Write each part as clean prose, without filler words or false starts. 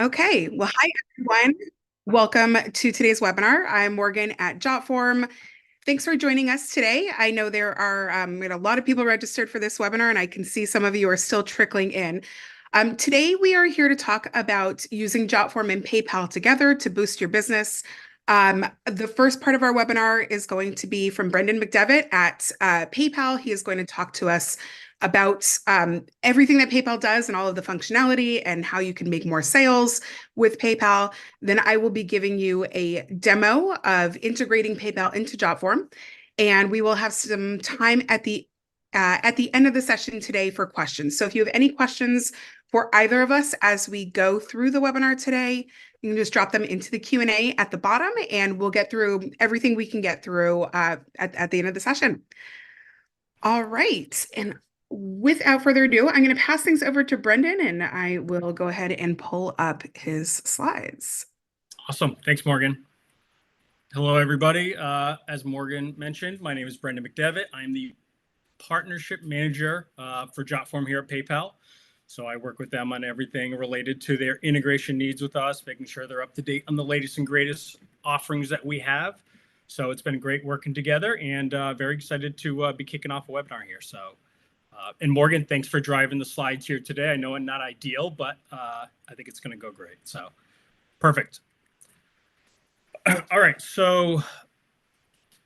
Okay, well, hi everyone. Welcome to today's webinar. I'm Morgan at Jotform. Thanks for joining us today. I know there are we had a lot of people registered for this webinar, and I can see some of you are still trickling in. Today, we are here to talk about using Jotform and PayPal together to boost your business. The first part of our webinar is going to be from Brendan McDevitt at PayPal. He is going to talk to us about everything that PayPal does and all of the functionality and how you can make more sales with PayPal. Then I will be giving you a demo of integrating PayPal into Jotform, and we will have some time at the end of the session today for questions. So if you have any questions for either of us as we go through the webinar today, you can just drop them into the Q&A at the bottom, and we'll get through everything we can get through at the end of the session. All right. And without further ado, I'm going to pass things over to Brendan, and I will go ahead and pull up his slides. Awesome. Thanks, Morgan. Hello, everybody. As Morgan mentioned, my name is Brendan McDevitt. I'm the partnership manager for Jotform here at PayPal. So I work with them on everything related to their integration needs with us, making sure they're up to date on the latest and greatest offerings that we have. So it's been great working together, and very excited to be kicking off a webinar here. So, and Morgan, thanks for driving the slides here today. I know I'm not ideal, but I think it's going to go great. So perfect. All right. So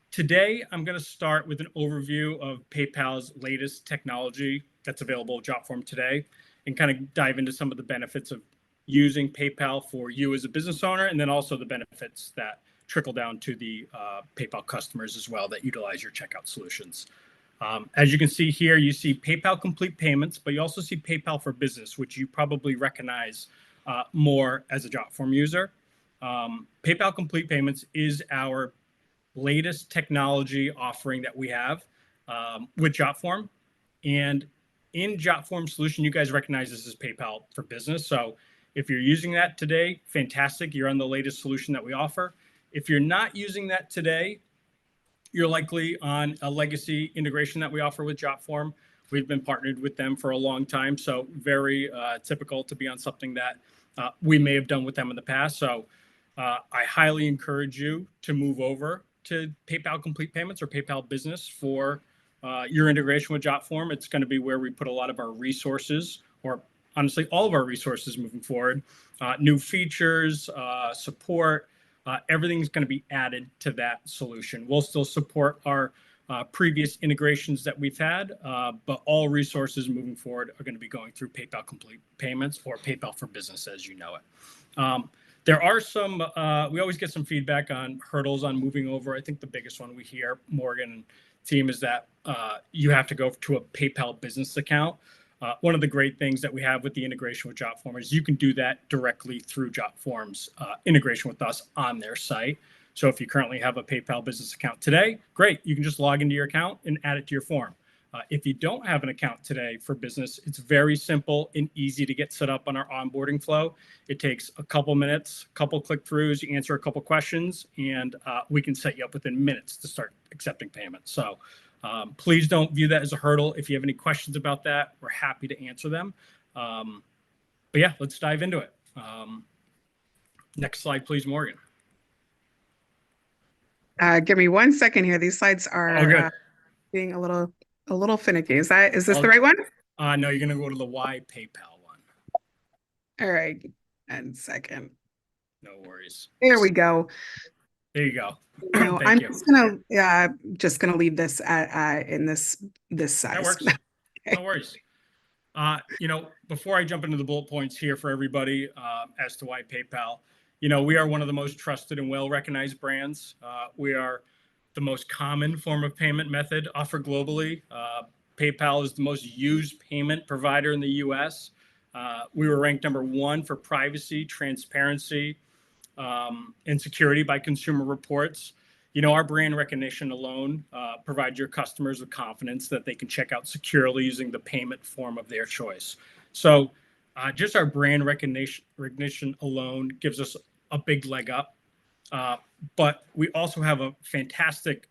today, I'm going to start with an overview of PayPal's latest technology that's available at Jotform today, and kind of dive into some of the benefits of using PayPal for you as a business owner, and then also the benefits that trickle down to the PayPal customers as well that utilize your checkout solutions. As you can see here, you see PayPal Complete Payments, but you also see PayPal for Business, which you probably recognize more as a Jotform user. PayPal Complete Payments is our latest technology offering that we have with Jotform. And in Jotform solution, you guys recognize this as PayPal for Business. So if you're using that today, fantastic. You're on the latest solution that we offer. If you're not using that today, you're likely on a legacy integration that we offer with Jotform. We've been partnered with them for a long time, so very typical to be on something that we may have done with them in the past. So I highly encourage you to move over to PayPal Complete Payments or PayPal Business for your integration with Jotform. It's going to be where we put a lot of our resources, or honestly, all of our resources moving forward. New features, support, everything's going to be added to that solution. We'll still support our previous integrations that we've had, but all resources moving forward are going to be going through PayPal Complete Payments or PayPal for Business as you know it. There are some, we always get some feedback on hurdles on moving over. I think the biggest one we hear, Morgan team, is that you have to go to a PayPal business account. One of the great things that we have with the integration with Jotform is you can do that directly through Jotform's integration with us on their site. So if you currently have a PayPal business account today, great. You can just log into your account and add it to your form. If you don't have an account today for business, it's very simple and easy to get set up on our onboarding flow. It takes a couple minutes, a couple click-throughs, you answer a couple questions, and we can set you up within minutes to start accepting payments. So please don't view that as a hurdle. If you have any questions about that, we're happy to answer them. But yeah, let's dive into it. Next slide, please, Morgan. Give me 1 second here. These slides are being a little finicky. Is this the right one? No, you're gonna go to the Why PayPal one. All right, 1 second. No worries. There we go. There you go. No, Thank I'm just gonna leave this in this size. That works. No worries. Before I jump into the bullet points here for everybody as to why PayPal, we are one of the most trusted and well-recognized brands. We are the most common form of payment method offered globally. PayPal is the most used payment provider in the US. We were ranked #1 for privacy, transparency, and security by Consumer Reports. Our brand recognition alone provides your customers with confidence that they can check out securely using the payment form of their choice. So just our brand recognition alone gives us a big leg up. But we also have a fantastic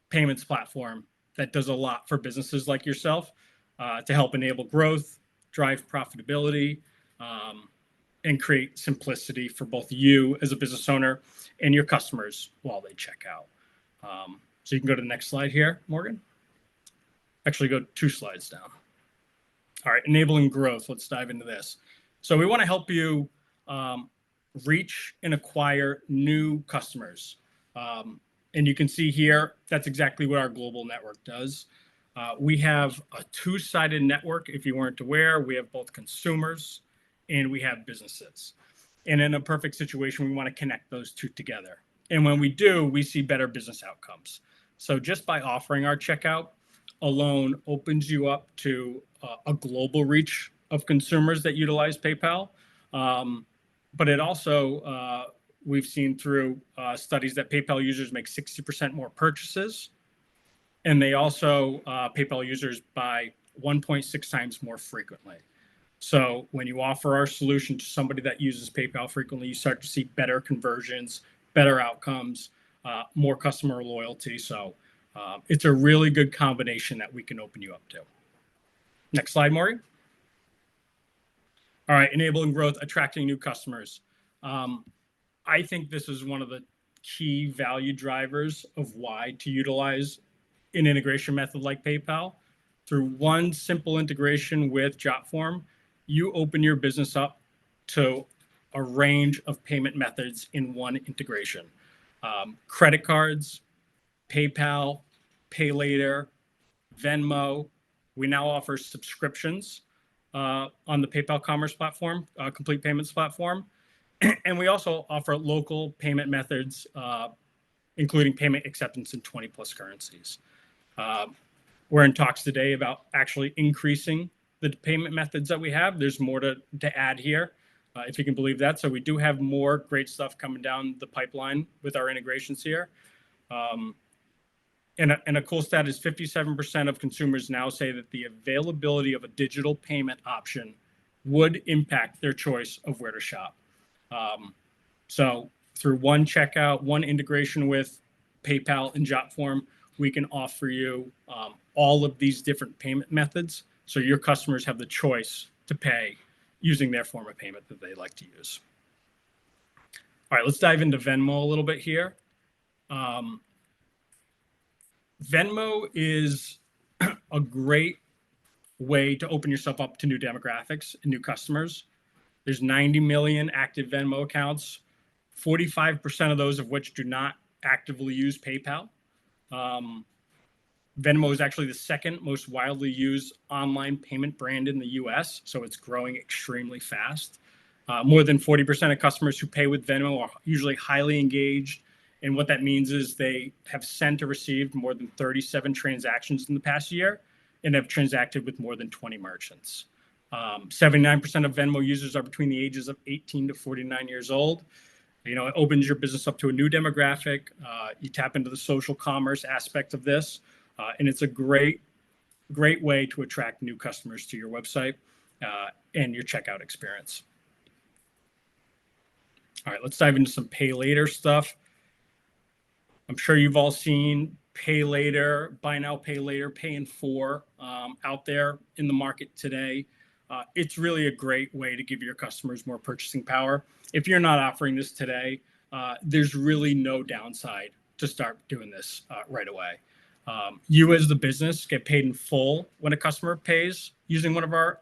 payments platform that does a lot for businesses like yourself to help enable growth, drive profitability, and create simplicity for both you as a business owner and your customers while they check out. So you can go to the next slide here, Morgan. Actually, go 2 slides down. All right, enabling growth. Let's dive into this. So we want to help you reach and acquire new customers. And you can see here, that's exactly what our global network does. We have a 2-sided network. If you weren't aware, we have both consumers and we have businesses. And in a perfect situation, we want to connect those 2 together. And when we do, we see better business outcomes. So just by offering our checkout alone opens you up to a global reach of consumers that utilize PayPal. But it also, we've seen through studies that PayPal users make 60% more purchases. And they also, PayPal users buy 1.6 times more frequently. So when you offer our solution to somebody that uses PayPal frequently, you start to see better conversions, better outcomes, more customer loyalty. So it's a really good combination that we can open you up to. Next slide, Maury. All right, enabling growth, attracting new customers. I think this is one of the key value drivers of why to utilize an integration method like PayPal. Through one simple integration with Jotform, you open your business up to a range of payment methods in one integration. Credit cards, PayPal, Pay Later, Venmo. We now offer subscriptions on the PayPal Commerce platform, Complete Payments platform. And we also offer local payment methods, including payment acceptance in 20 plus currencies. We're in talks today about actually increasing the payment methods that we have. There's more to add here, if you can believe that. So we do have more great stuff coming down the pipeline with our integrations here. And a cool stat is 57% of consumers now say that the availability of a digital payment option would impact their choice of where to shop. So through one checkout, one integration with PayPal and Jotform, we can offer you all of these different payment methods so your customers have the choice to pay using their form of payment that they like to use. All right, let's dive into Venmo a little bit here. Venmo is a great way to open yourself up to new demographics and new customers. There's 90 million active Venmo accounts, 45% of those of which do not actively use PayPal. Venmo is actually the second most widely used online payment brand in the US, so it's growing extremely fast. More than 40% of customers who pay with Venmo are usually highly engaged. And what that means is they have sent or received more than 37 transactions in the past year and have transacted with more than 20 merchants. 79% of Venmo users are between the ages of 18 to 49 years old. You know, it opens your business up to a new demographic. You tap into the social commerce aspect of this, and it's a great way to attract new customers to your website and your checkout experience. All right, let's dive into some Pay Later stuff. I'm sure you've all seen Pay Later, Buy Now, Pay Later, Pay in 4 out there in the market today. It's really a great way to give your customers more purchasing power. If you're not offering this today, there's really no downside to start doing this right away. You as the business get paid in full when a customer pays using one of our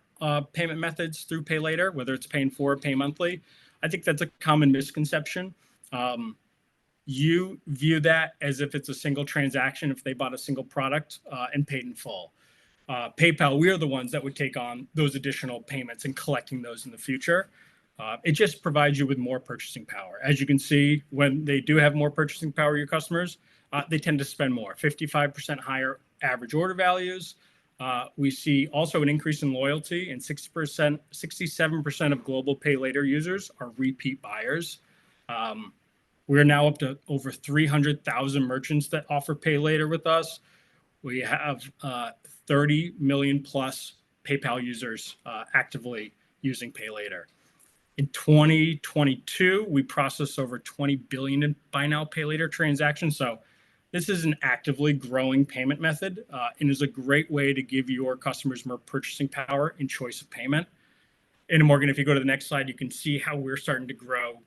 payment methods through Pay Later, whether it's Pay in 4 or Pay monthly. I think that's a common misconception. You view that as if it's a single transaction if they bought a single product and paid in full. PayPal, we are the ones that would take on those additional payments and collecting those in the future. It just provides you with more purchasing power. As you can see, when they do have more purchasing power, your customers, they tend to spend more, 55% higher average order values. We see also an increase in loyalty, and 67% of global Pay Later users are repeat buyers. We're now up to over 300,000 merchants that offer Pay Later with us. We have 30 million plus PayPal users actively using Pay Later. In 2022, we processed over 20 billion in Buy Now, Pay Later transactions. So this is an actively growing payment method and is a great way to give your customers more purchasing power and choice of payment. And Morgan, if you go to the next slide, you can see how we're starting to grow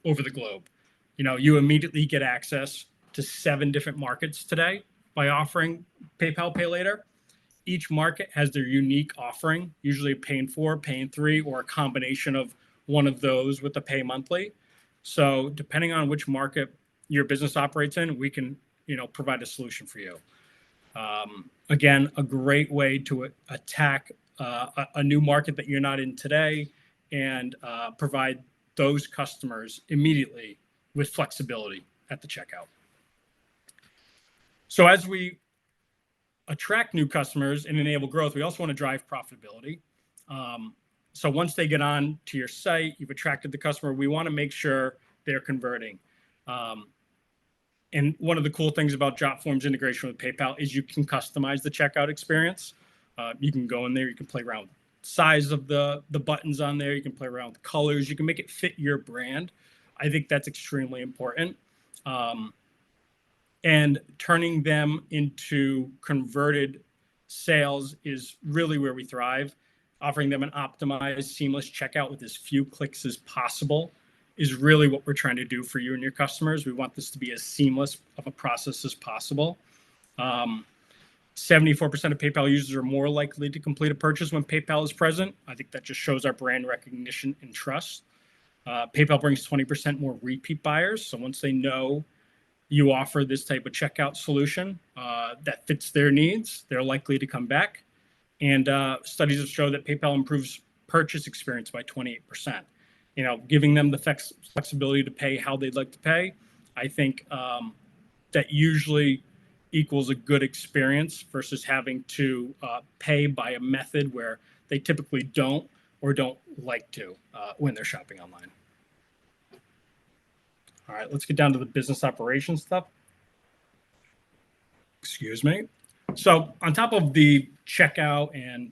over the globe. You immediately get access to 7 different markets today by offering PayPal Pay Later. Each market has their unique offering, usually pay in 4, pay in 3, or a combination of one of those with the pay monthly. So depending on which market your business operates in, we can provide a solution for you. Again, a great way to attack a new market that you're not in today and provide those customers immediately with flexibility at the checkout. So as we attract new customers and enable growth, we also want to drive profitability. So once they get on to your site, you've attracted the customer, we want to make sure they're converting. And one of the cool things about Jotform's integration with PayPal is you can customize the checkout experience. You can go in there, you can play around with the size of the buttons on there, you can play around with colors, you can make it fit your brand. I think that's extremely important. And turning them into converted sales is really where we thrive. Offering them an optimized, seamless checkout with as few clicks as possible is really what we're trying to do for you and your customers. We want this to be as seamless of a process as possible. 74% of PayPal users are more likely to complete a purchase when PayPal is present. I think that just shows our brand recognition and trust. PayPal brings 20% more repeat buyers. So once they know you offer this type of checkout solution that fits their needs, they're likely to come back. And studies have shown that PayPal improves purchase experience by 28%. Giving them the flexibility to pay how they'd like to pay, I think that usually equals a good experience versus having to pay by a method where they typically don't or don't like to when they're shopping online. All right, let's get down to the business operations stuff. Excuse me. So on top of the checkout and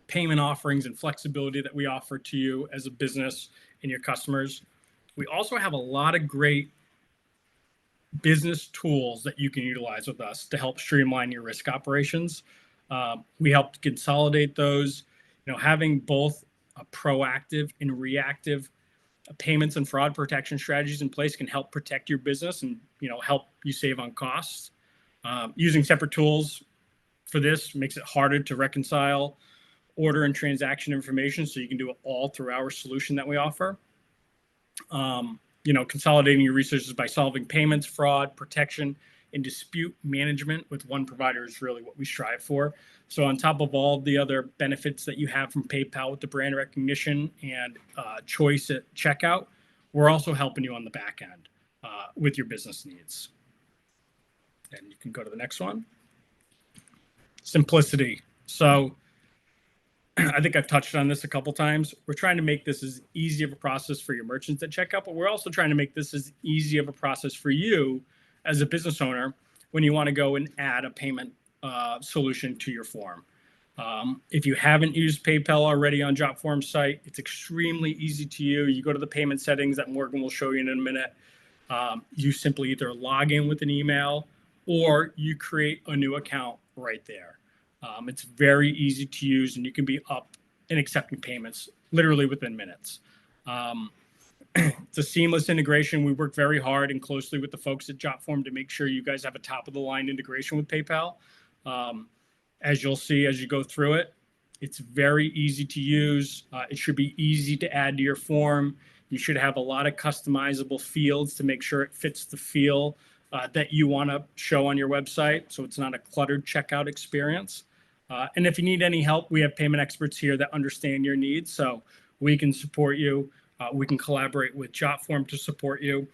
payment offerings and flexibility that we offer to you as a business and your customers, we also have a lot of great business tools that you can utilize with us to help streamline your risk operations. We help to consolidate those. Having both a proactive and reactive payments and fraud protection strategies in place can help protect your business and help you save on costs. Using separate tools for this makes it harder to reconcile order and transaction information, so you can do it all through our solution that we offer. Consolidating your resources by solving payments, fraud, protection, and dispute management with one provider is really what we strive for. So on top of all the other benefits that you have from PayPal with the brand recognition and choice at checkout, we're also helping you on the back end with your business needs. And you can go to the next one. Simplicity. So I think I've touched on this a couple times. We're trying to make this as easy of a process for your merchants at checkout, but we're also trying to make this as easy of a process for you as a business owner when you want to go and add a payment solution to your form. If you haven't used PayPal already on Jotform's site, it's extremely easy to use. You go to the payment settings that Morgan will show you in a minute. You simply either log in with an email or you create a new account right there. It's very easy to use, and you can be up and accepting payments literally within minutes. It's a seamless integration. We work very hard and closely with the folks at Jotform to make sure you guys have a top-of-the-line integration with PayPal. As you'll see as you go through it, it's very easy to use. It should be easy to add to your form. You should have a lot of customizable fields to make sure it fits the feel that you want to show on your website, so it's not a cluttered checkout experience. And if you need any help, we have payment experts here that understand your needs, so we can support you. We can collaborate with Jotform to support you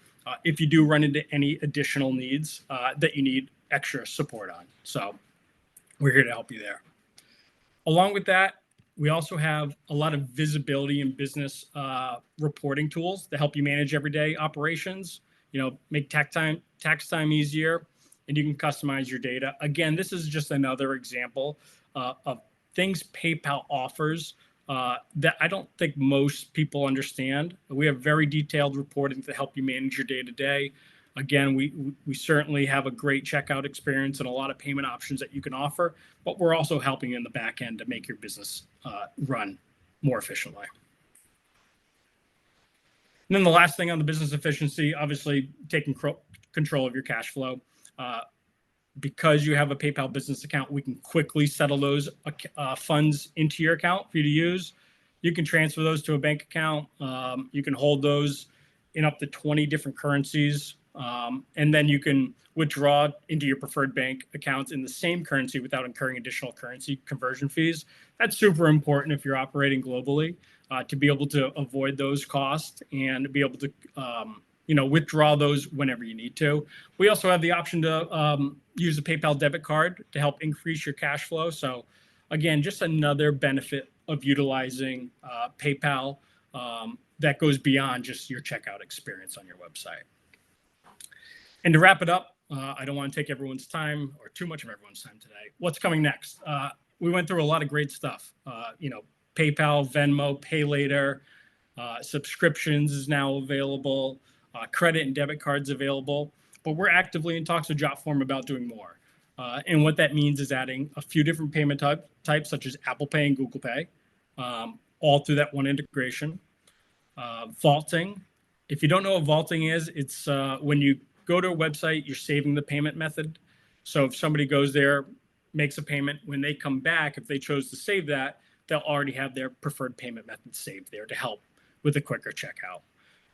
if you do run into any additional needs that you need extra support on. So we're here to help you there. Along with that, we also have a lot of visibility and business reporting tools to help you manage everyday operations, make tax time easier, and you can customize your data. Again, this is just another example of things PayPal offers that I don't think most people understand. We have very detailed reporting to help you manage your day-to-day. Again, we certainly have a great checkout experience and a lot of payment options that you can offer, but we're also helping you in the back end to make your business run more efficiently. And then the last thing on the business efficiency, obviously taking control of your cash flow. Because you have a PayPal business account, we can quickly settle those funds into your account for you to use. You can transfer those to a bank account. You can hold those in up to 20 different currencies. And then you can withdraw into your preferred bank accounts in the same currency without incurring additional currency conversion fees. That's super important if you're operating globally, to be able to avoid those costs and be able to withdraw those whenever you need to. We also have the option to use a PayPal debit card to help increase your cash flow. So again, just another benefit of utilizing PayPal that goes beyond just your checkout experience on your website. And to wrap it up, I don't want to take everyone's time or too much of everyone's time today. What's coming next? We went through a lot of great stuff. PayPal, Venmo, Pay Later, subscriptions is now available. Credit and debit cards available, but we're actively in talks with Jotform about doing more. And what that means is adding a few different payment types, such as Apple Pay and Google Pay, all through that one integration. Vaulting. If you don't know what vaulting is, it's when you go to a website, you're saving the payment method. So if somebody goes there, makes a payment, when they come back, if they chose to save that, they'll already have their preferred payment method saved there to help with a quicker checkout.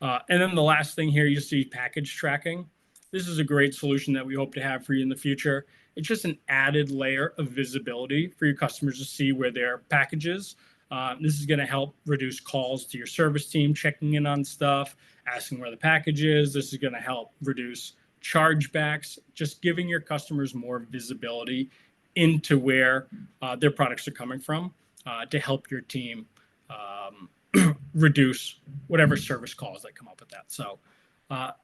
And then the last thing here, you see package tracking. This is a great solution that we hope to have for you in the future. It's just an added layer of visibility for your customers to see where their package is. This is going to help reduce calls to your service team, checking in on stuff, asking where the package is. This is going to help reduce chargebacks, just giving your customers more visibility into where their products are coming from to help your team reduce whatever service calls that come up with that. So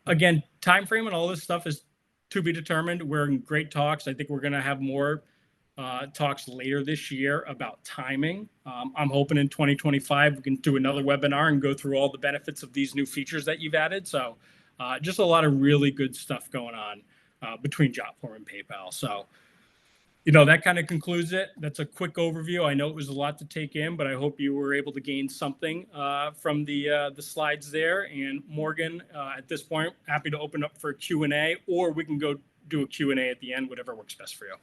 again, time frame and all this stuff is to be determined. We're in great talks. I think we're going to have more talks later this year about timing. I'm hoping in 2025 we can do another webinar and go through all the benefits of these new features that you've added. So just a lot of really good stuff going on between Jotform and PayPal. So that kind of concludes it. That's a quick overview. I know it was a lot to take in, but I hope you were able to gain something from the slides there. And Morgan, at this point, happy to open up for a Q&A, or we can go do a Q&A at the end, whatever works best for you.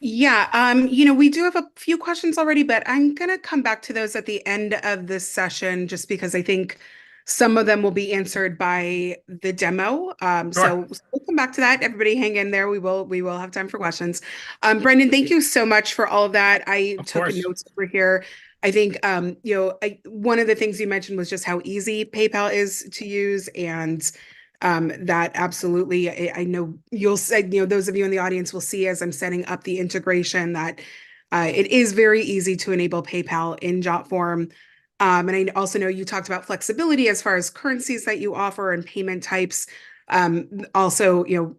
Yeah, we do have a few questions already, but I'm going to come back to those at the end of this session, just because I think some of them will be answered by the demo. Sure. So we'll come back to that. Everybody hang in there. We will have time for questions. Brendan, thank you so much for all of that. I took notes over here. I think, one of the things you mentioned was just how easy PayPal is to use, and that absolutely, I know you'll say, those of you in the audience will see as I'm setting up the integration that it is very easy to enable PayPal in Jotform. And I also know you talked about flexibility as far as currencies that you offer and payment types. Also,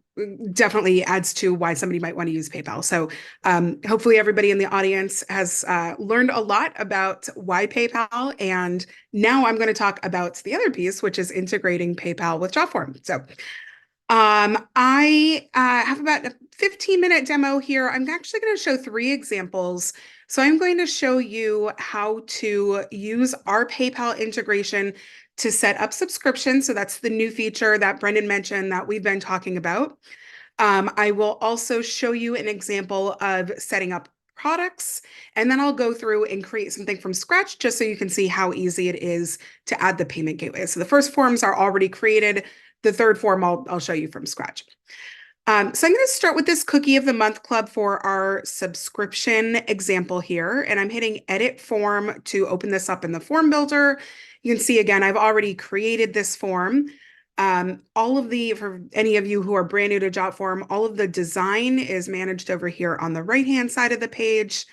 definitely adds to why somebody might want to use PayPal. So hopefully everybody in the audience has learned a lot about why PayPal. And now I'm going to talk about the other piece, which is integrating PayPal with Jotform. So I have about a 15-minute demo here. I'm actually going to show 3 examples. So I'm going to show you how to use our PayPal integration to set up subscriptions. So that's the new feature that Brendan mentioned that we've been talking about. I will also show you an example of setting up products, and then I'll go through and create something from scratch just so you can see how easy it is to add the payment gateway. So the first forms are already created. The third form I'll show you from scratch. So I'm going to start with this Cookie of the Month Club for our subscription example here, and I'm hitting Edit Form to open this up in the form builder. You can see again, I've already created this form. For any of you who are brand new to Jotform, all of the design is managed over here on the right-hand side of the page,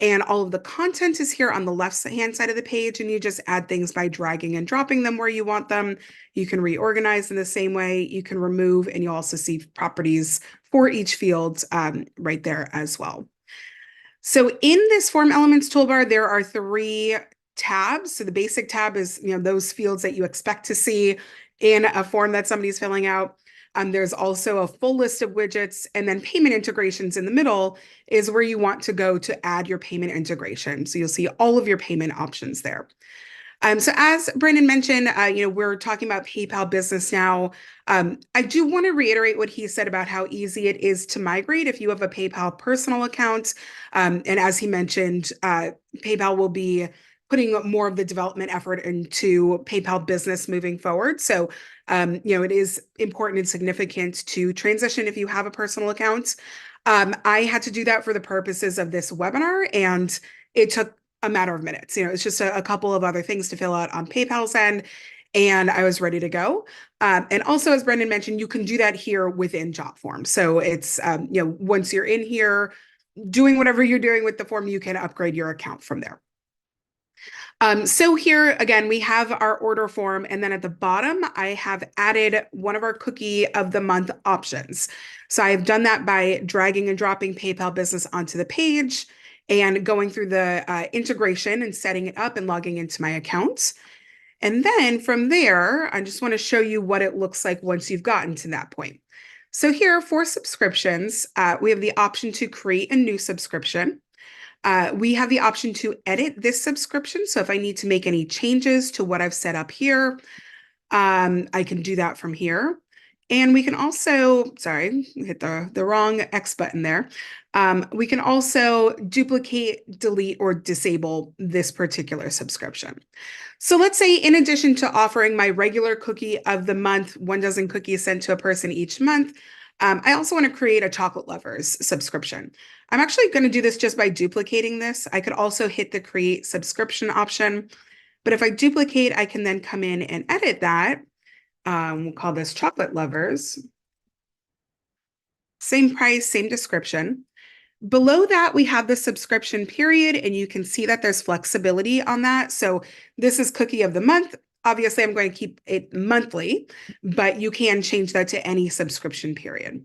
and all of the content is here on the left-hand side of the page, and you just add things by dragging and dropping them where you want them. You can reorganize in the same way. You can remove, and you'll also see properties for each field right there as well. So in this Form Elements toolbar, there are 3 tabs. So the basic tab is those fields that you expect to see in a form that somebody's filling out. There's also a full list of widgets, and then payment integrations in the middle is where you want to go to add your payment integration. So you'll see all of your payment options there. So as Brandon mentioned, we're talking about PayPal Business now. I do want to reiterate what he said about how easy it is to migrate if you have a PayPal personal account. And as he mentioned, PayPal will be putting more of the development effort into PayPal Business moving forward. So, it is important and significant to transition if you have a personal account. I had to do that for the purposes of this webinar, and it took a matter of minutes. It's just a couple of other things to fill out on PayPal's end, and I was ready to go. And also, as Brendan mentioned, you can do that here within Jotform. So it's, once you're in here doing whatever you're doing with the form, you can upgrade your account from there. So here again, we have our order form, and then at the bottom, I have added one of our cookie of the month options. So I've done that by dragging and dropping PayPal Business onto the page and going through the integration and setting it up and logging into my account. And then from there, I just want to show you what it looks like once you've gotten to that point. So here for subscriptions, we have the option to create a new subscription. We have the option to edit this subscription. So if I need to make any changes to what I've set up here, I can do that from here. And we can also, sorry, hit the wrong X button there. We can also duplicate, delete, or disable this particular subscription. So let's say in addition to offering my regular cookie of the month, 1 dozen cookies sent to a person each month, I also want to create a chocolate lovers subscription. I'm actually going to do this just by duplicating this. I could also hit the create subscription option, but if I duplicate, I can then come in and edit that. We'll call this chocolate lovers. Same price, same description. Below that, we have the subscription period, and you can see that there's flexibility on that. So this is cookie of the month. Obviously, I'm going to keep it monthly, but you can change that to any subscription period.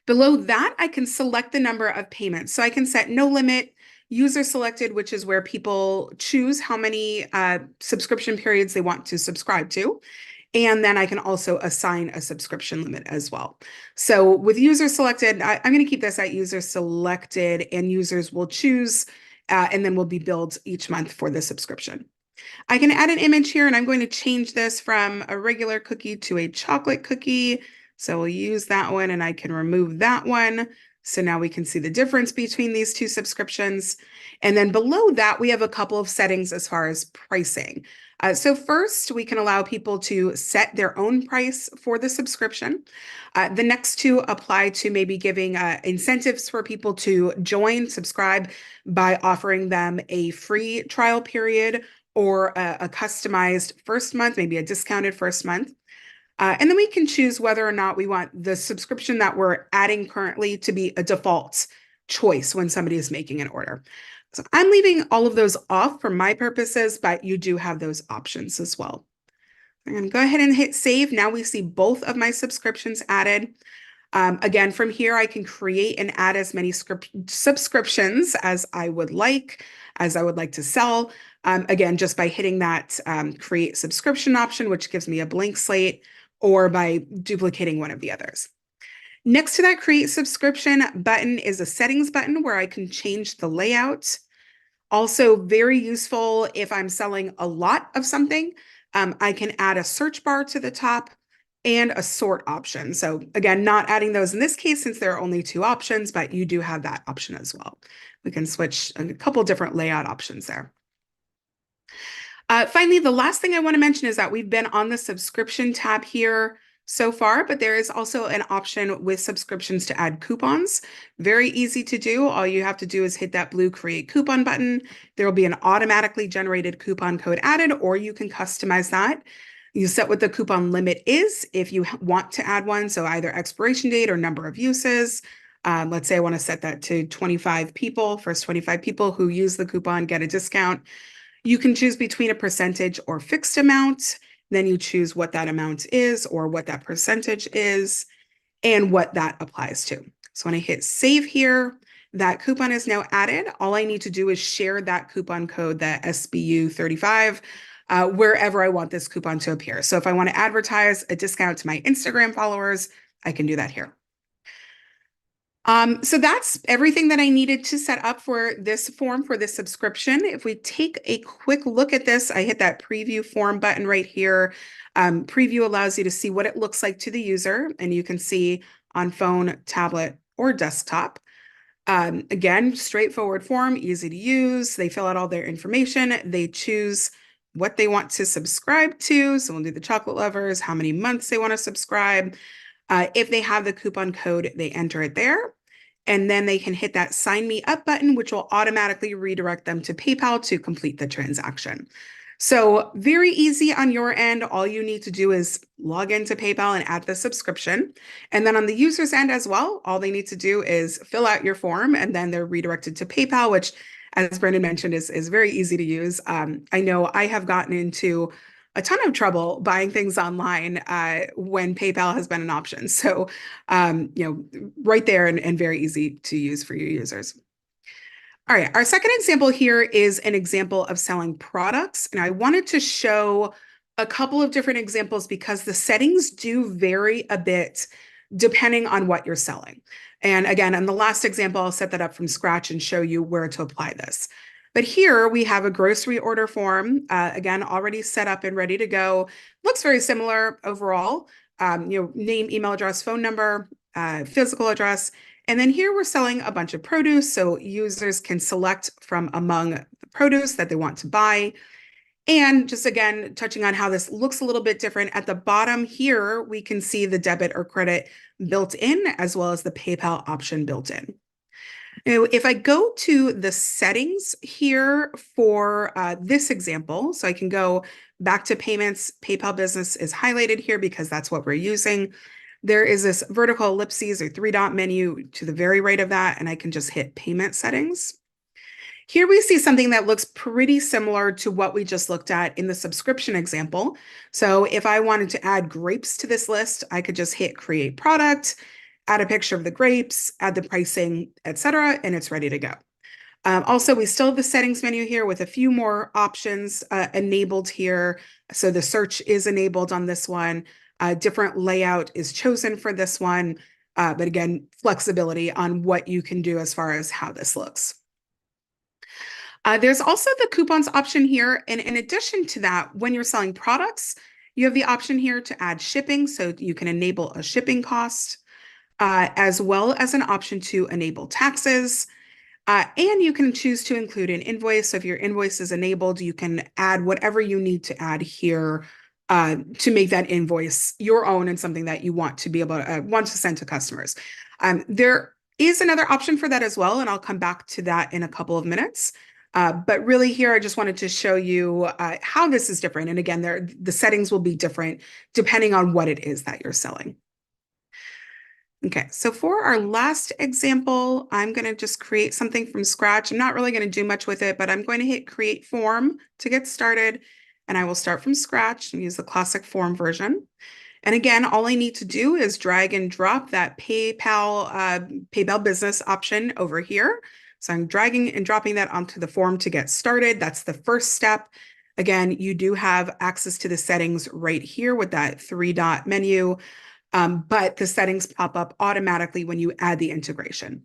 Below that, I can select the number of payments. So I can set no limit, user selected, which is where people choose how many subscription periods they want to subscribe to. And then I can also assign a subscription limit as well. So with user selected, I'm going to keep this at user selected, and users will choose, and then will be billed each month for the subscription. I can add an image here, and I'm going to change this from a regular cookie to a chocolate cookie. So we'll use that one, and I can remove that one. So now we can see the difference between these two subscriptions. And then below that, we have a couple of settings as far as pricing. So first, we can allow people to set their own price for the subscription. The next two apply to maybe giving incentives for people to join, subscribe by offering them a free trial period or a customized first month, maybe a discounted first month. And then we can choose whether or not we want the subscription that we're adding currently to be a default choice when somebody is making an order. So I'm leaving all of those off for my purposes, but you do have those options as well. I'm going to go ahead and hit save. Now we see both of my subscriptions added. Again, from here, I can create and add as many subscriptions as I would like to sell. Again, just by hitting that create subscription option, which gives me a blank slate, or by duplicating one of the others. Next to that create subscription button is a settings button where I can change the layout. Also very useful if I'm selling a lot of something. I can add a search bar to the top and a sort option. So again, not adding those in this case since there are only 2 options, but you do have that option as well. We can switch a couple different layout options there. Finally, the last thing I want to mention is that we've been on the subscription tab here so far, but there is also an option with subscriptions to add coupons. Very easy to do. All you have to do is hit that blue create coupon button. There will be an automatically generated coupon code added, or you can customize that. You set what the coupon limit is if you want to add one, so either expiration date or number of uses. Let's say I want to set that to 25 people. First 25 people who use the coupon get a discount. You can choose between a percentage or fixed amount. Then you choose what that amount is or what that percentage is and what that applies to. So when I hit save here, that coupon is now added. All I need to do is share that coupon code, that SBU35, wherever I want this coupon to appear. So if I want to advertise a discount to my Instagram followers, I can do that here. So that's everything that I needed to set up for this form for this subscription. If we take a quick look at this, I hit that preview form button right here. Preview allows you to see what it looks like to the user, and you can see on phone, tablet, or desktop. Again, straightforward form, easy to use. They fill out all their information. They choose what they want to subscribe to. So we'll do the chocolate lovers, how many months they want to subscribe. If they have the coupon code, they enter it there. And then they can hit that sign me up button, which will automatically redirect them to PayPal to complete the transaction. So very easy on your end. All you need to do is log into PayPal and add the subscription. And then on the user's end as well, all they need to do is fill out your form and then they're redirected to PayPal, which, as Brendan mentioned, is very easy to use. I know I have gotten into a ton of trouble buying things online when PayPal has been an option. So, right there and very easy to use for your users. All right, our second example here is an example of selling products. And I wanted to show a couple of different examples because the settings do vary a bit depending on what you're selling. And again, on the last example, I'll set that up from scratch and show you where to apply this. But here we have a grocery order form, again, already set up and ready to go. Looks very similar overall. Name, email address, phone number, physical address. And then here we're selling a bunch of produce, so users can select from among the produce that they want to buy. And just again, touching on how this looks a little bit different, at the bottom here, we can see the debit or credit built in, as well as the PayPal option built in. Now, if I go to the settings here for this example, so I can go back to payments, PayPal Business is highlighted here because that's what we're using. There is this vertical ellipses or three-dot menu to the very right of that, and I can just hit payment settings. Here we see something that looks pretty similar to what we just looked at in the subscription example. So if I wanted to add grapes to this list, I could just hit create product, add a picture of the grapes, add the pricing, etc., and it's ready to go. Also, we still have the settings menu here with a few more options enabled here. So the search is enabled on this one. Different layout is chosen for this one. But again, flexibility on what you can do as far as how this looks. There's also the coupons option here. And in addition to that, when you're selling products, you have the option here to add shipping. So you can enable a shipping cost, as well as an option to enable taxes. And you can choose to include an invoice. So if your invoice is enabled, you can add whatever you need to add here to make that invoice your own and something that you want to be able to want to send to customers. There is another option for that as well, and I'll come back to that in a couple of minutes. But really here, I just wanted to show you how this is different. And again, the settings will be different depending on what it is that you're selling. Okay, so for our last example, I'm going to just create something from scratch. I'm not really going to do much with it, but I'm going to hit create form to get started. And I will start from scratch and use the classic form version. And again, all I need to do is drag and drop that PayPal business option over here. So I'm dragging and dropping that onto the form to get started. That's the first step. Again, you do have access to the settings right here with that three-dot menu. But the settings pop up automatically when you add the integration.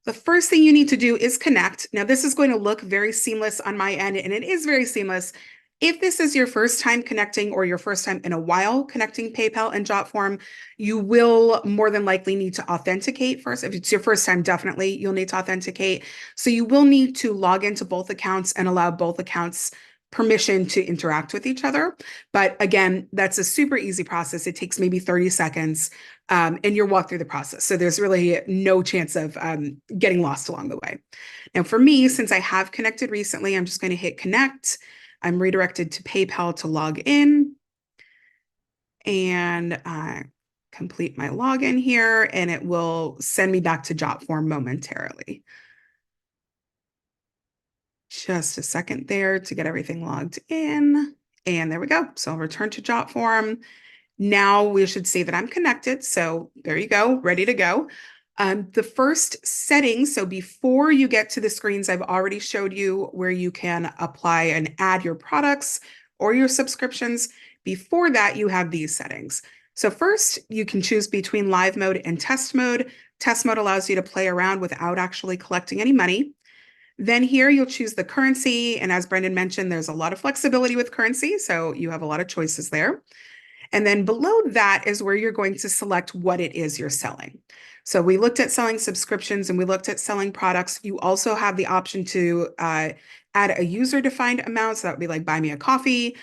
The first thing you need to do is connect. Now, this is going to look very seamless on my end, and it is very seamless. If this is your first time connecting or your first time in a while connecting PayPal and Jotform, you will more than likely need to authenticate first. If it's your first time, definitely you'll need to authenticate. So you will need to log into both accounts and allow both accounts permission to interact with each other. But again, that's a super easy process. It takes maybe 30 seconds and you'll walk through the process. So there's really no chance of getting lost along the way. Now for me, since I have connected recently, I'm just going to hit connect. I'm redirected to PayPal to log in and complete my login here, and it will send me back to Jotform momentarily. Just a second there to get everything logged in. And there we go. So I'll return to Jotform. Now we should see that I'm connected. So there you go, ready to go. The first setting, so before you get to the screens I've already showed you where you can apply and add your products or your subscriptions. Before that, you have these settings. So first, you can choose between live mode and test mode. Test mode allows you to play around without actually collecting any money. Then here you'll choose the currency. And as Brendan mentioned, there's a lot of flexibility with currency. So you have a lot of choices there. And then below that is where you're going to select what it is you're selling. So we looked at selling subscriptions and we looked at selling products. You also have the option to add a user-defined amount. So that would be like buy me a coffee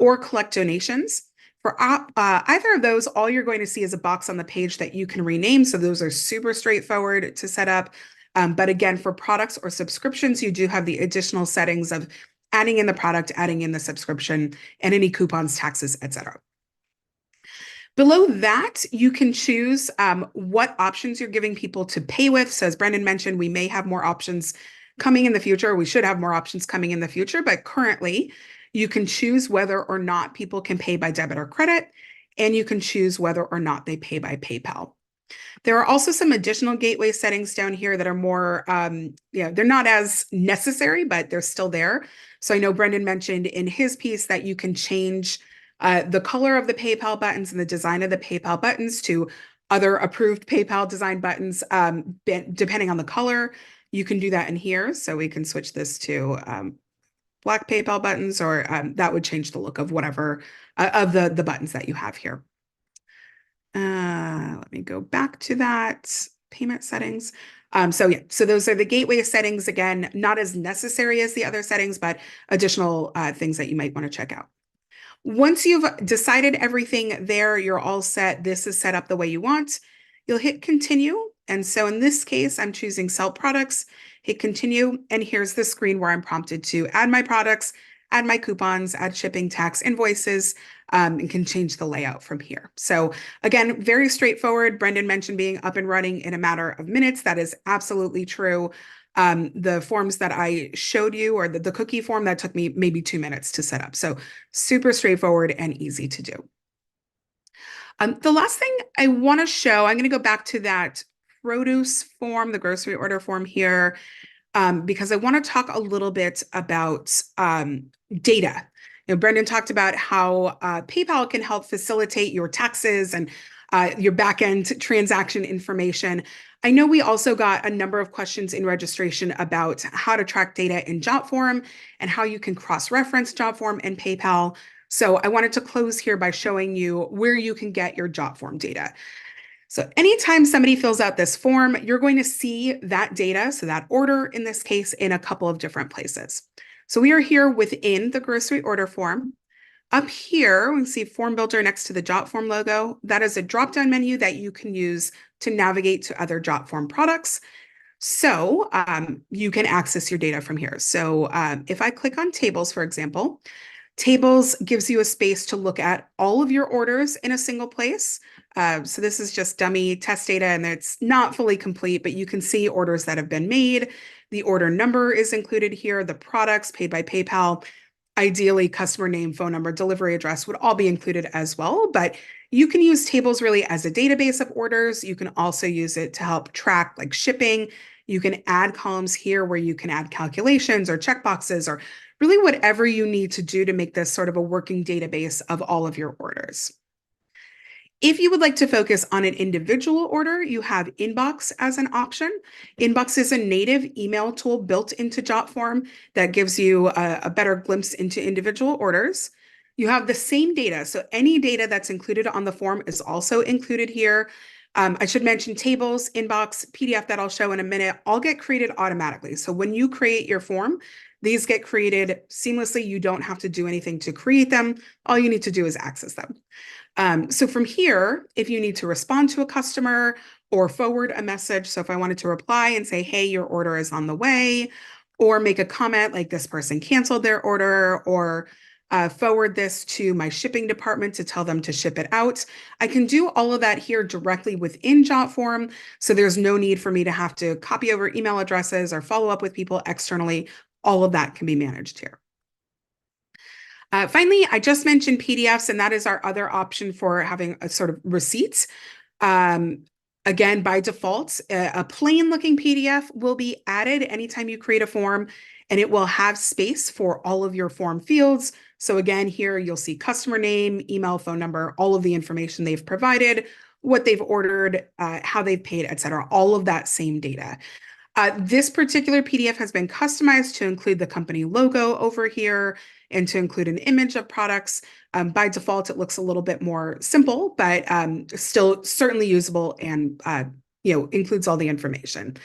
or collect donations. For either of those, all you're going to see is a box on the page that you can rename. So those are super straightforward to set up. But again, for products or subscriptions, you do have the additional settings of adding in the product, adding in the subscription, and any coupons, taxes, etc. Below that, you can choose what options you're giving people to pay with. So as Brendan mentioned, we may have more options coming in the future. We should have more options coming in the future, but currently you can choose whether or not people can pay by debit or credit, and you can choose whether or not they pay by PayPal. There are also some additional gateway settings down here that are more, they're not as necessary, but they're still there. So I know Brendan mentioned in his piece that you can change the color of the PayPal buttons and the design of the PayPal buttons to other approved PayPal design buttons, depending on the color. You can do that in here. So we can switch this to black PayPal buttons, or that would change the look of whatever of the buttons that you have here. Let me go back to that payment settings. So those are the gateway settings. Again, not as necessary as the other settings, but additional things that you might want to check out. Once you've decided everything there, you're all set. This is set up the way you want. You'll hit continue. And so in this case, I'm choosing sell products, hit continue. And here's the screen where I'm prompted to add my products, add my coupons, add shipping, tax, invoices, and can change the layout from here. So again, very straightforward. Brendan mentioned being up and running in a matter of minutes. That is absolutely true. The forms that I showed you, or the cookie form, that took me maybe 2 minutes to set up. So super straightforward and easy to do. The last thing I want to show, I'm going to go back to that produce form, the grocery order form here, because I want to talk a little bit about data. Brendan talked about how PayPal can help facilitate your taxes and your back-end transaction information. I know we also got a number of questions in registration about how to track data in Jotform and how you can cross-reference Jotform and PayPal. So I wanted to close here by showing you where you can get your Jotform data. So anytime somebody fills out this form, you're going to see that data, so that order in this case, in a couple of different places. So we are here within the grocery order form. Up here, we can see Form Builder next to the Jotform logo. That is a drop-down menu that you can use to navigate to other Jotform products. So you can access your data from here. So if I click on Tables, for example, Tables gives you a space to look at all of your orders in a single place. So this is just dummy test data, and it's not fully complete, but you can see orders that have been made. The order number is included here, the products paid by PayPal. Ideally, customer name, phone number, delivery address would all be included as well, but you can use Tables really as a database of orders. You can also use it to help track like shipping. You can add columns here where you can add calculations or checkboxes or really whatever you need to do to make this sort of a working database of all of your orders. If you would like to focus on an individual order, you have Inbox as an option. Inbox is a native email tool built into Jotform that gives you a better glimpse into individual orders. You have the same data, so any data that's included on the form is also included here. I should mention Tables, Inbox, PDF that I'll show in a minute, all get created automatically. So when you create your form, these get created seamlessly. You don't have to do anything to create them. All you need to do is access them. So from here, if you need to respond to a customer or forward a message, so if I wanted to reply and say, hey, your order is on the way, or make a comment like this person canceled their order, or forward this to my shipping department to tell them to ship it out, I can do all of that here directly within Jotform. So there's no need for me to have to copy over email addresses or follow up with people externally. All of that can be managed here. Finally, I just mentioned PDFs, and that is our other option for having a sort of receipts. Again, by default, a plain looking PDF will be added anytime you create a form, and it will have space for all of your form fields. So again, here you'll see customer name, email, phone number, all of the information they've provided, what they've ordered, how they've paid, et cetera, all of that same data. This particular PDF has been customized to include the company logo over here and to include an image of products. By default, it looks a little bit more simple, but still certainly usable and includes all the information.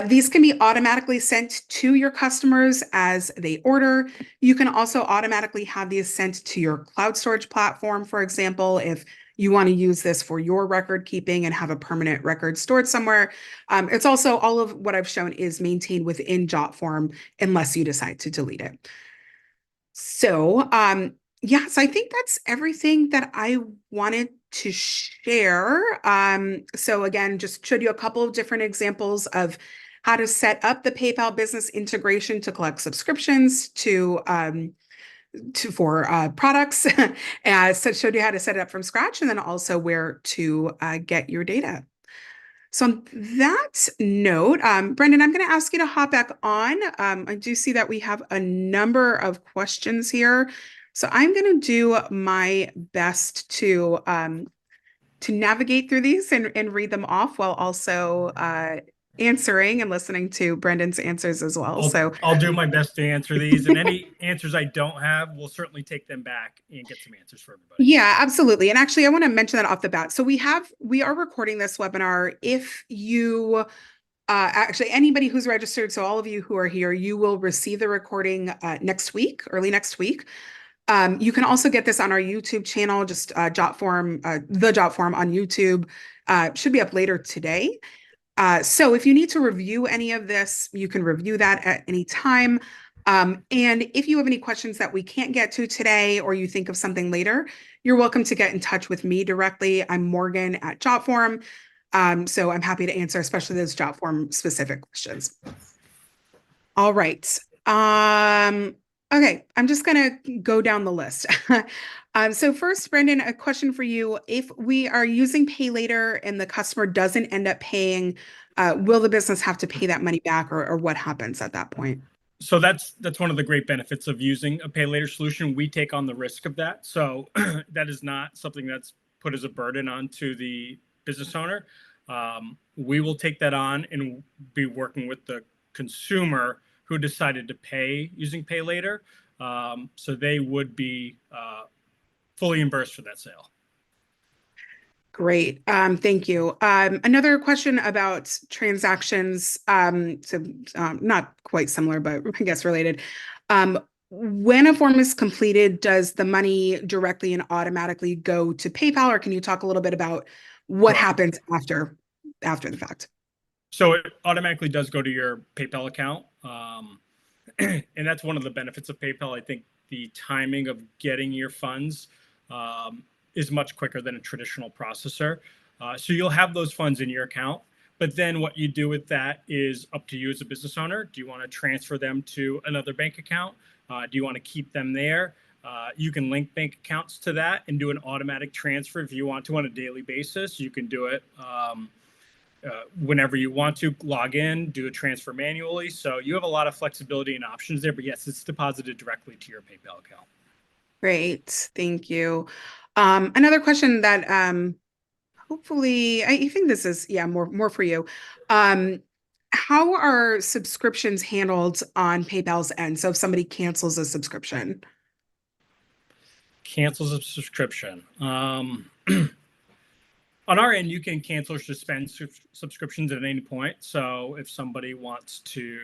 These can be automatically sent to your customers as they order. You can also automatically have these sent to your cloud storage platform, for example, if you want to use this for your record keeping and have a permanent record stored somewhere. It's also all of what I've shown is maintained within Jotform unless you decide to delete it. So, yeah, so I think that's everything that I wanted to share. So again, just showed you a couple of different examples of how to set up the PayPal business integration to collect subscriptions for products. So showed you how to set it up from scratch, and then also where to get your data. So on that note, Brendan, I'm going to ask you to hop back on. I do see that we have a number of questions here. So I'm going to do my best to navigate through these and read them off while also answering and listening to Brendan's answers as well. So I'll do my best to answer these, and any answers I don't have, we'll certainly take them back and get some answers for everybody. yeah, absolutely. And actually, I want to mention that off the bat. So we are recording this webinar. If you actually, anybody who's registered, so all of you who are here, you will receive the recording next week, early next week. You can also get this on our YouTube channel, just Jotform, the Jotform on YouTube. Should be up later today. So if you need to review any of this, you can review that at any time. And if you have any questions that we can't get to today, or you think of something later, you're welcome to get in touch with me directly. I'm Morgan at Jotform. So I'm happy to answer, especially those Jotform specific questions. All right. Okay, I'm just gonna go down the list. So first, Brendan, a question for you. If we are using pay later and the customer doesn't end up paying, will the business have to pay that money back, or what happens at that point? So that's one of the great benefits of using a pay later solution. We take on the risk of that. So that is not something that's put as a burden onto the business owner. We will take that on and be working with the consumer who decided to pay using pay later. So they would be fully reimbursed for that sale. Great. Thank you. Another question about transactions. Not quite similar, but I guess related. When a form is completed, does the money directly and automatically go to PayPal, or can you talk a little bit about what happens after the fact? So it automatically does go to your PayPal account. And that's one of the benefits of PayPal. I think the timing of getting your funds is much quicker than a traditional processor. So you'll have those funds in your account, but then what you do with that is up to you as a business owner. Do you want to transfer them to another bank account? Do you want to keep them there? You can link bank accounts to that and do an automatic transfer if you want to on a daily basis. You can do it whenever you want to log in, do a transfer manually. So you have a lot of flexibility and options there, but yes, it's deposited directly to your PayPal account. Great. Thank you. Another question that hopefully I think this is more for you. How are subscriptions handled on PayPal's end? So if somebody cancels a subscription. Cancels a subscription. On our end, you can cancel or suspend subscriptions at any point. So if somebody wants to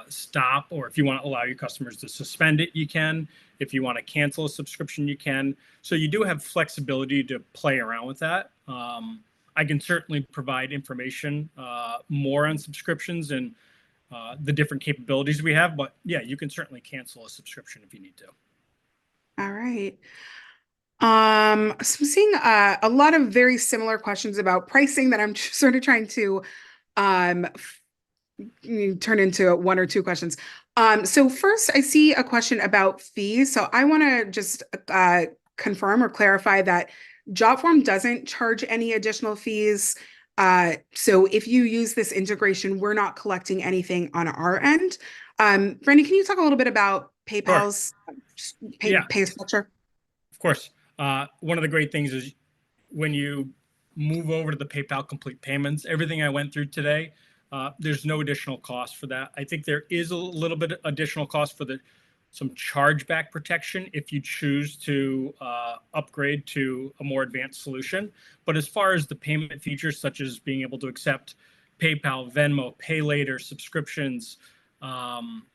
stop, or if you want to allow your customers to suspend it, you can. If you want to cancel a subscription, you can. So you do have flexibility to play around with that. I can certainly provide information more on subscriptions and the different capabilities we have. But yeah, you can certainly cancel a subscription if you need to. All right. So I'm seeing a lot of very similar questions about pricing that I'm sort of trying to um, turn into one or two questions. So first, I see a question about fees. So I want to just confirm or clarify that Jotform doesn't charge any additional fees. So if you use this integration, we're not collecting anything on our end. Brendan, can you talk a little bit about Sure. PayPal's Yeah, pay structure? of course. One of the great things is when you move over to the PayPal complete payments, everything I went through today, there's no additional cost for that. I think there is a little bit additional cost for some chargeback protection if you choose to upgrade to a more advanced solution. But as far as the payment features, such as being able to accept PayPal, Venmo, Pay Later, subscriptions, um,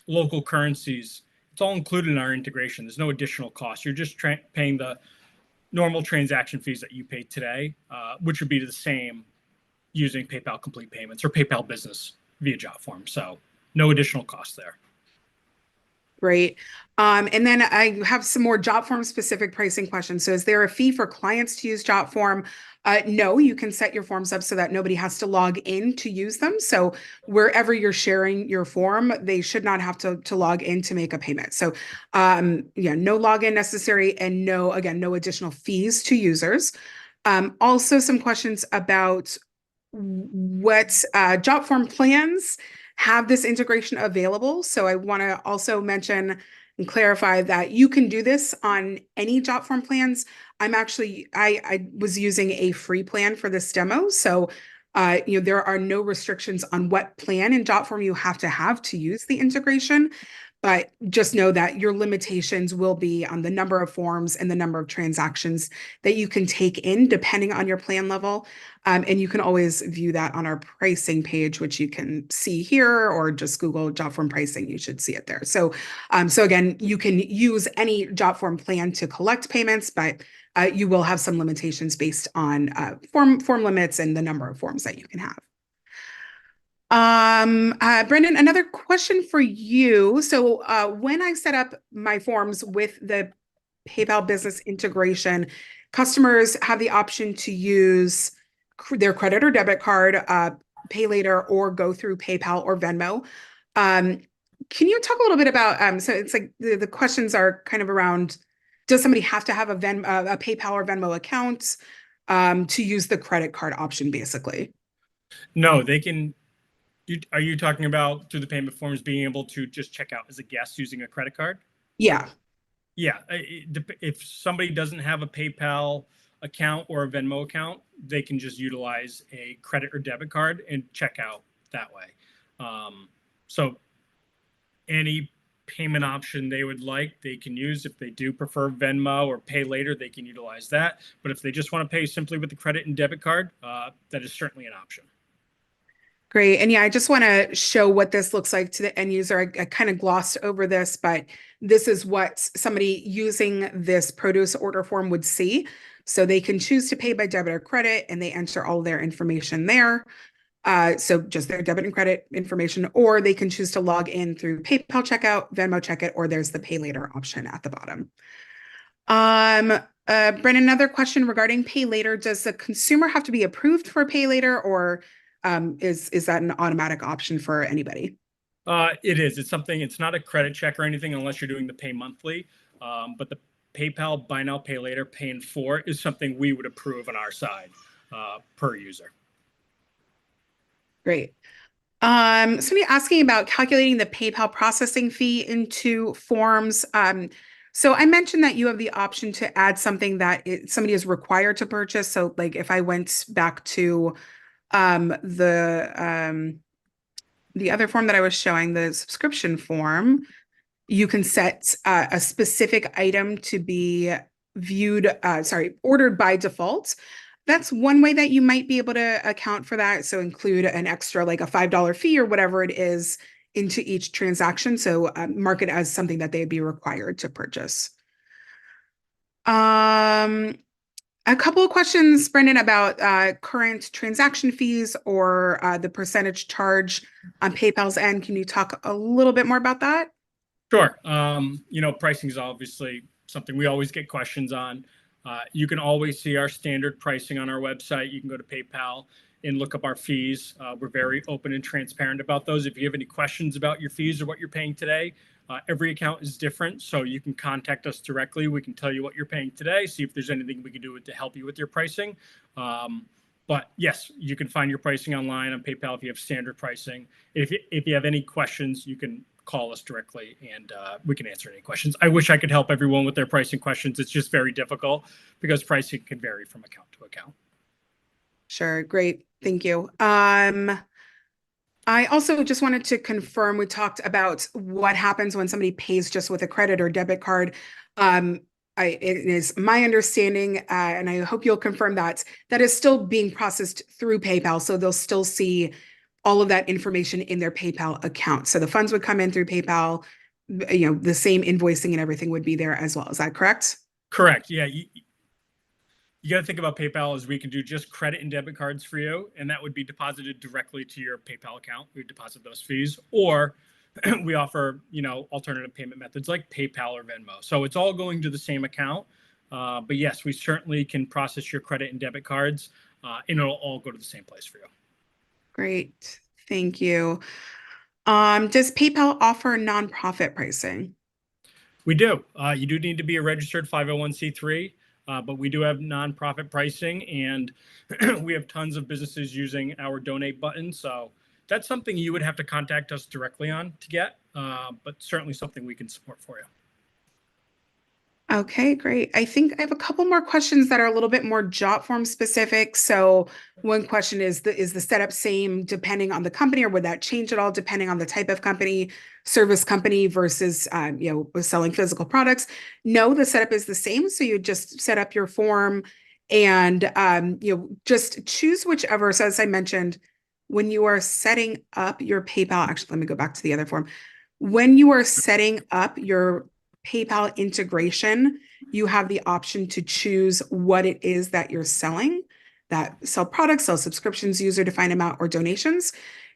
local currencies, it's all included in our integration. There's no additional cost. You're just paying the normal transaction fees that you pay today, which would be the same using PayPal Complete Payments or PayPal Business via Jotform. So no additional cost there. Great. And then I have some more Jotform specific pricing questions. So is there a fee for clients to use Jotform? No, you can set your forms up so that nobody has to log in to use them. So wherever you're sharing your form, they should not have to log in to make a payment. So yeah, no login necessary and again, no additional fees to users. Also some questions about what Jotform plans have this integration available. So I want to also mention and clarify that you can do this on any Jotform plans. I was using a free plan for this demo. So there are no restrictions on what plan in Jotform you have to use the integration. But just know that your limitations will be on the number of forms and the number of transactions that you can take in depending on your plan level. And you can always view that on our pricing page, which you can see here, or just Google Jotform pricing. You should see it there. So again, you can use any Jotform plan to collect payments, but you will have some limitations based on form limits and the number of forms that you can have. Brendan, another question for you. So when I set up my forms with the PayPal business integration, customers have the option to use their credit or debit card, pay later, or go through PayPal or Venmo. Um, can you talk a little bit about, so it's like the questions are kind of around, does somebody have to have a PayPal or Venmo account to use the credit card option, basically? No, they can. Are you talking about through the payment forms being able to just check out as a guest using a credit card? Yeah. Yeah. If somebody doesn't have a PayPal account or a Venmo account, they can just utilize a credit or debit card and check out that way. So any payment option they would like, they can use. If they do prefer Venmo or Pay Later, they can utilize that. But if they just want to pay simply with the credit and debit card, that is certainly an option. Great. And yeah, I just want to show what this looks like to the end user. I kind of glossed over this, but this is what somebody using this produce order form would see. So they can choose to pay by debit or credit, and they enter all their information there. So just their debit and credit information, or they can choose to log in through PayPal checkout, Venmo checkout, or there's the pay later option at the bottom. Brennan, another question regarding pay later. Does the consumer have to be approved for pay later, or is that an automatic option for anybody? It is. It's something. It's not a credit check or anything unless you're doing the pay monthly. But the PayPal buy now, pay later, pay in four is something we would approve on our side per user. Great. Somebody asking about calculating the PayPal processing fee into forms. So I mentioned that you have the option to add something that somebody is required to purchase. So like if I went back to um, the um, the other form that I was showing, the subscription form, you can set a specific item to be ordered by default. That's one way that you might be able to account for that. So include an extra, like a $5 fee or whatever it is into each transaction. So mark it as something that they'd be required to purchase. Um, a couple of questions, Brendan, about current transaction fees or the percentage charge on PayPal's end. Can you talk a little bit more about that? Sure. Pricing is obviously something we always get questions on. You can always see our standard pricing on our website. You can go to PayPal and look up our fees. We're very open and transparent about those. If you have any questions about your fees or what you're paying today, every account is different. So you can contact us directly. We can tell you what you're paying today, see if there's anything we can do to help you with your pricing. But yes, you can find your pricing online on PayPal if you have standard pricing. If you have any questions, you can call us directly and we can answer any questions. I wish I could help everyone with their pricing questions. It's just very difficult because pricing can vary from account to account. Sure. Great. Thank you. I also just wanted to confirm, we talked about what happens when somebody pays just with a credit or debit card. Um, it is my understanding, and I hope you'll confirm that that is still being processed through PayPal. So they'll still see all of that information in their PayPal account. So the funds would come in through PayPal, the same invoicing and everything would be there as well. Is that correct? Correct. Yeah. You got to think about PayPal as we can do just credit and debit cards for you, and that would be deposited directly to your PayPal account. We deposit those fees, or we offer, alternative payment methods like PayPal or Venmo. So it's all going to the same account. But yes, we certainly can process your credit and debit cards, and it'll all go to the same place for you. Great. Thank you. Does PayPal offer nonprofit pricing? We do. You do need to be a registered 501c3, but we do have nonprofit pricing, and we have tons of businesses using our donate button. So that's something you would have to contact us directly on to get, but certainly something we can support for you. Okay, great. I think I have a couple more questions that are a little bit more Jotform specific. So one question is the setup same depending on the company, or would that change at all depending on the type of company, service company versus selling physical products? No, the setup is the same. So you just set up your form and just choose whichever. So as I mentioned, when you are setting up your PayPal, actually, let me go back to the other form. When you are setting up your PayPal integration, you have the option to choose what it is that you're selling, that sell products, sell subscriptions, user-defined amount, or donations.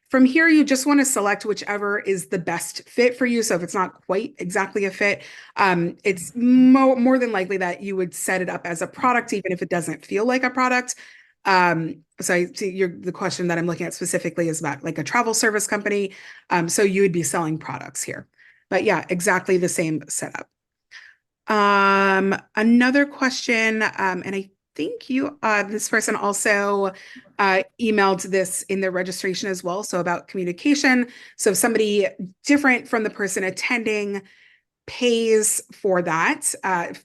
From here, you just want to select whichever is the best fit for you. So if it's not quite exactly a fit, it's more than likely that you would set it up as a product, even if it doesn't feel like a product. So I see the question that I'm looking at specifically is about like a travel service company. So you would be selling products here. But yeah, exactly the same setup. Another question, and I think this person also emailed this in their registration as well. So about communication. So if somebody different from the person attending pays for that,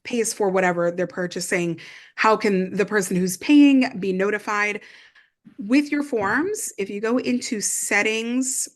pays for whatever they're purchasing, how can the person who's paying be notified? With your forms, if you go into settings,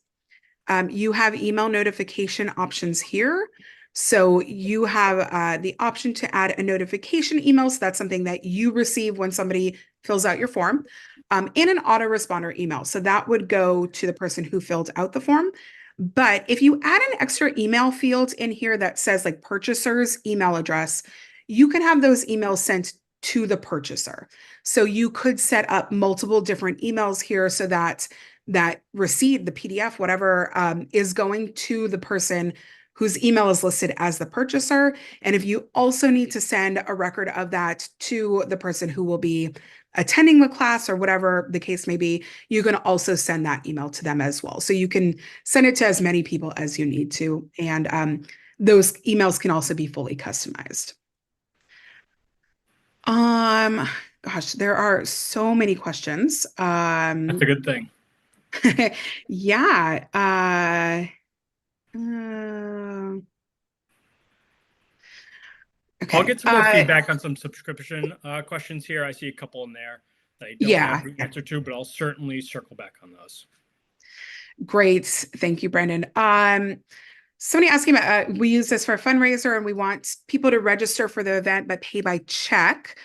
you have email notification options here. So you have the option to add a notification email. So that's something that you receive when somebody fills out your form, and an autoresponder email. So that would go to the person who filled out the form. But if you add an extra email field in here that says like purchaser's email address, you can have those emails sent to the purchaser. So you could set up multiple different emails here so that that receipt, the PDF, whatever, is going to the person whose email is listed as the purchaser. And if you also need to send a record of that to the person who will be attending the class or whatever the case may be, you can also send that email to them as well. So you can send it to as many people as you need to. And those emails can also be fully customized. Gosh, there are so many questions. That's a good thing. Yeah. Uh, I'll okay. get some more feedback on some subscription questions here. I see a couple in there that I don't have Yeah. the answer to, but I'll certainly circle back on those. Great. Thank you, Brendan. Somebody asking about, we use this for a fundraiser and we want people to register for the event but pay by check.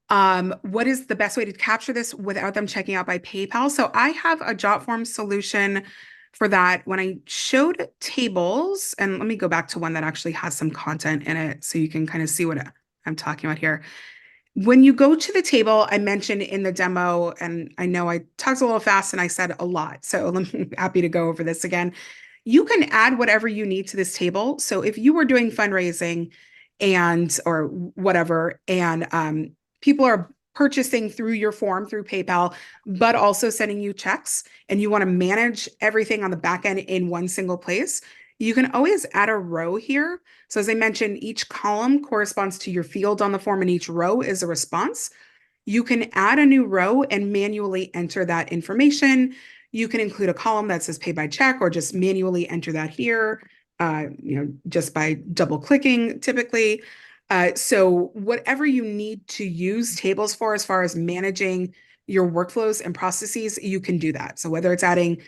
What is the best way to capture this without them checking out by PayPal? So I have a Jotform solution for that. When I showed tables, and let me go back to one that actually has some content in it so you can kind of see what I'm talking about here. When you go to the table, I mentioned in the demo, and I know I talked a little fast and I said a lot, so I'm happy to go over this again. You can add whatever you need to this table. So if you were doing fundraising or whatever, and people are purchasing through your form through PayPal, but also sending you checks, and you want to manage everything on the back end in one single place, you can always add a row here. So as I mentioned, each column corresponds to your field on the form and each row is a response. you can add a new row and manually enter that information. You can include a column that says pay by check or just manually enter that here, just by double clicking typically. So whatever you need to use tables for as far as managing your workflows and processes, you can do that. So whether it's adding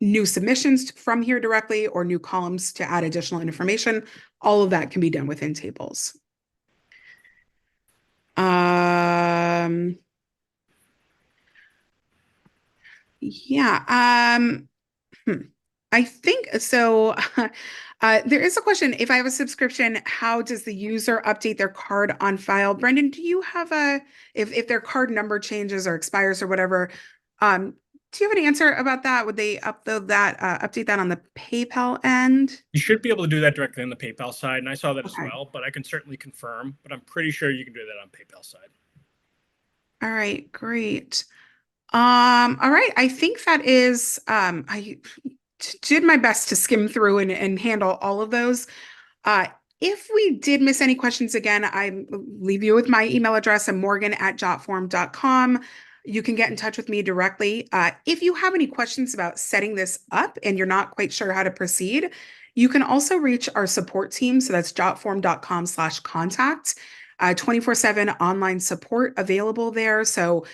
new submissions from here directly or new columns to add additional information, all of that can be done within tables. Um, yeah. Hmm. I think so. There is a question. If I have a subscription, how does the user update their card on file? Brendan, do you have if their card number changes or expires or whatever, um, do you have an answer about that? Would they update that on the PayPal end? You should be able to do that directly on the PayPal side, and I saw that as Okay. well, but I can certainly confirm, but I'm pretty sure you can do that on PayPal side. All right, great. All right. I think that is, I did my best to skim through and handle all of those. Uh, if we did miss any questions again, I leave you with my email address and morgan@jotform.com. You can get in touch with me directly. If you have any questions about setting this up and you're not quite sure how to proceed, you can also reach our support team. So that's jotform.com/contact. 24/7 online support available there. So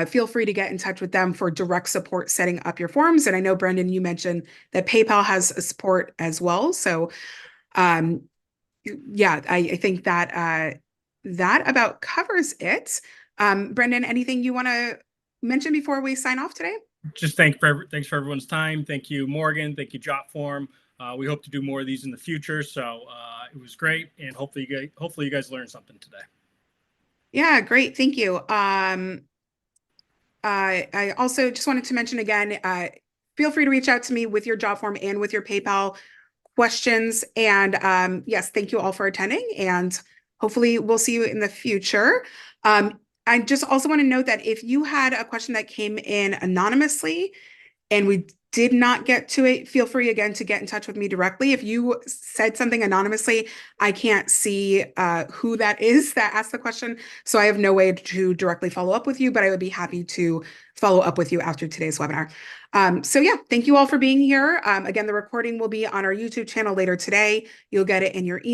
feel free to get in touch with them for direct support setting up your forms. And I know, Brendan, you mentioned that PayPal has a support as well. So um, yeah, I think that that about covers it. Brendan, anything you want to mention before we sign off today? Just thanks for everyone's time. Thank you, Morgan. Thank you, Jotform. We hope to do more of these in the future. So it was great, and hopefully you guys learned something today. Yeah, great. Thank you. I also just wanted to mention again, feel free to reach out to me with your job form and with your PayPal questions. And yes, thank you all for attending, and hopefully we'll see you in the future. I just also want to note that if you had a question that came in anonymously and we did not get to it, feel free again to get in touch with me directly. If you said something anonymously, I can't see who that is that asked the question. So I have no way to directly follow up with you, but I would be happy to follow up with you after today's webinar. So yeah, thank you all for being here. Again, the recording will be on our YouTube channel later today. You'll get it in your email.